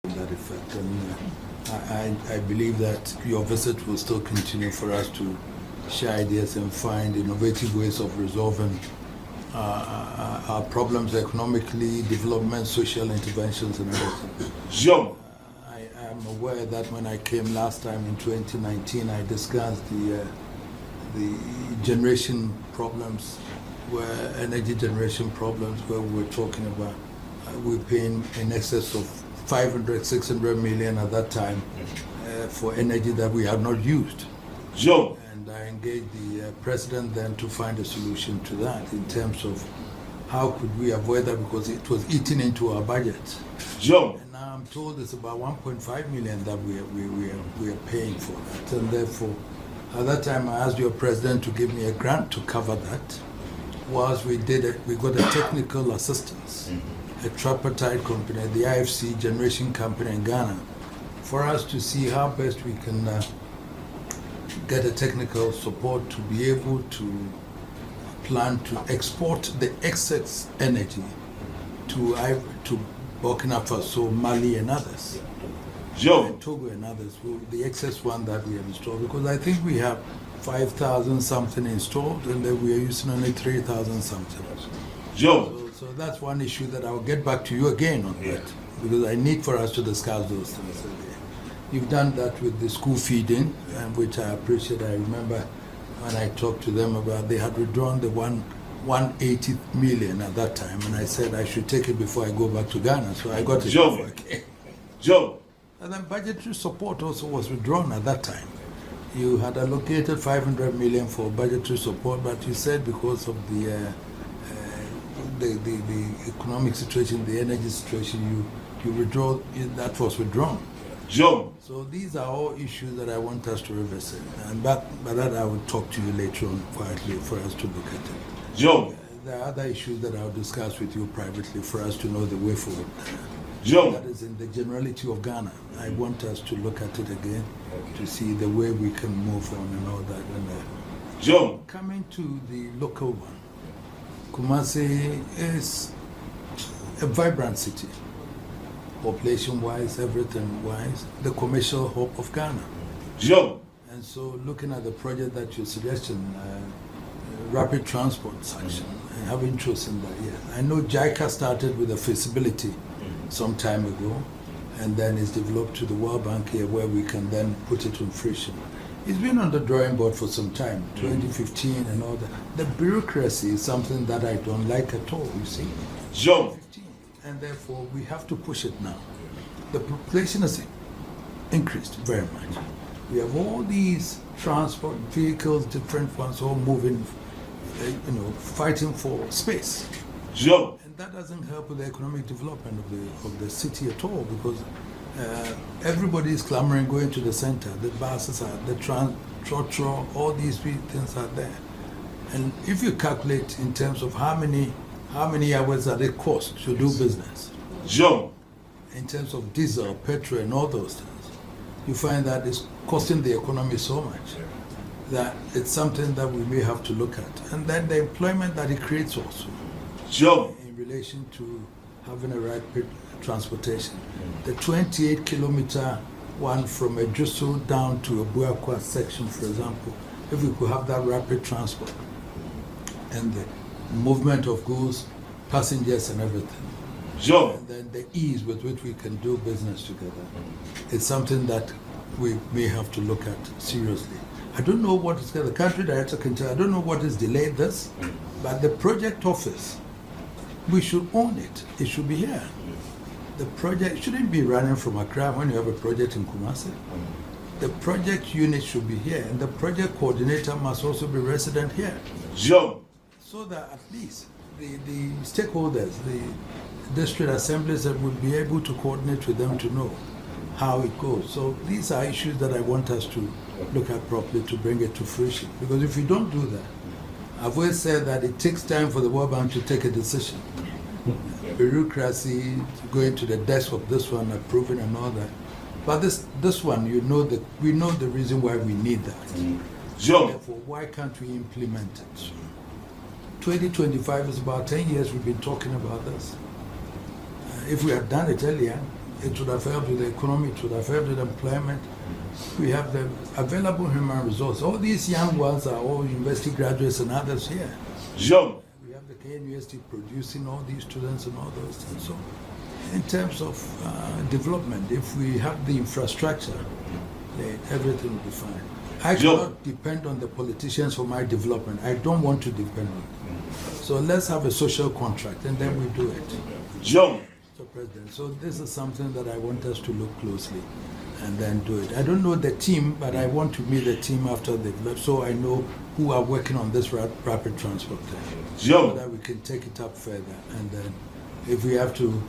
that effect. And I believe that your visit will still continue for us to share ideas and find innovative ways of resolving our problems economically, development, social interventions, and everything. I am aware that when I came last time in 2019, I discussed the generation problems, where energy generation problems, where we were talking about we're paying in excess of 500, 600 million at that time for energy that we had not used. And I engaged the president then to find a solution to that in terms of how could we avoid that, because it was eating into our budget. And now I'm told it's about 1.5 million that we are paying for that. And therefore, at that time I asked your president to give me a grant to cover that. Whilst we did it, we got a technical assistance, a tripartite company, the IFC generation company in Ghana, for us to see how best we can get a technical support to be able to plan to export the excess energy to Burkina Faso, Mali, and others, and Togo and others, the excess one that we have installed, because I think we have 5,000 something installed, and then we are using only 3,000 something. So that's one issue that I'll get back to you again on that, because I need for us to discuss those things again. You've done that with the school feeding, which I appreciate. I remember when I talked to them about, they had withdrawn the 180 million at that time, and I said I should take it before I go back to Ghana, so I got it before I came. And then budgetary support also was withdrawn at that time. You had allocated 500 million for budgetary support, but you said because of the economic situation, the energy situation, you withdraw, that was withdrawn. So these are all issues that I want us to revisit, and by that I will talk to you later on quietly for us to look at it. There are other issues that I'll discuss with you privately for us to know the way forward. That is in the generality of Ghana. I want us to look at it again to see the way we can move on and all that. And coming to the local one, Kumasi is a vibrant city, population-wise, everything-wise, the commercial hub of Ghana. And so looking at the project that you suggested, rapid transport section, I have interest in that, yes. I know JICA started with a feasibility some time ago, and then it's developed to the World Bank here, where we can then put it in fruition. It's been on the drawing board for some time, 2015 and all that. The bureaucracy is something that I don't like at all, you see. And therefore, we have to push it now. The population has increased very much. We have all these transport vehicles, different ones, all moving, fighting for space. And that doesn't help with the economic development of the city at all, because everybody is clamoring going to the center. The buses are, the trotro, all these things are there. And if you calculate in terms of how many hours are they cost to do business, in terms of diesel, petrol, and all those things, you find that it's costing the economy so much that it's something that we may have to look at. And then the employment that it creates also, in relation to having a rapid transportation. The 28-kilometer one from Ejusu down to a Buakwa section, for example, if we could have that rapid transport and the movement of goods, passengers and everything, and then the ease with which we can do business together, it's something that we may have to look at seriously. I don't know what is the country director can tell. I don't know what has delayed this, but the project office, we should own it. It should be here. The project shouldn't be running from Accra when you have a project in Kumasi. The project unit should be here, and the project coordinator must also be resident here. So that at least the stakeholders, the district assemblies, that would be able to coordinate with them to know how it goes. So these are issues that I want us to look at properly to bring it to fruition. Because if we don't do that, I've always said that it takes time for the World Bank to take a decision. Bureaucracy, going to the desk of this one, approving and all that. But this one, we know the reason why we need that. Therefore, why can't we implement it? 2025 is about 10 years we've been talking about this. If we had done it earlier, It would have helped with the economy, it would have helped with employment. We have the available human resource. All these young ones are all university graduates and others here. Young. We have the KNUST producing all these students and all those things. So, in terms of development, if we have the infrastructure, then everything will be fine. I cannot depend on the politicians for my development. I don't want to depend on them. So let's have a social contract, and then we do it. John. So, President, so this is something that I want us to look closely and then do it. I don't know the team, but I want to meet the team after they've left, so I know who are working on this rapid transport thing, so that we can take it up further. And then, if we have to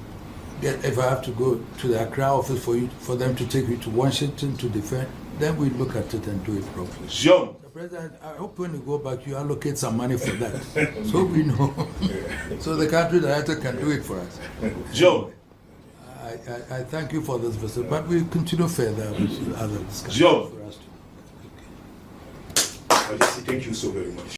if I have to go to the Accra office for them to take you to Washington to defend, then we look at it and do it properly. Sure. President, I hope when you go back, you allocate some money for that, so we know, so the country director can do it for us. Joe. I thank you for this visit, but we continue further with other discussions. Joe. For us to. Thank you so very much.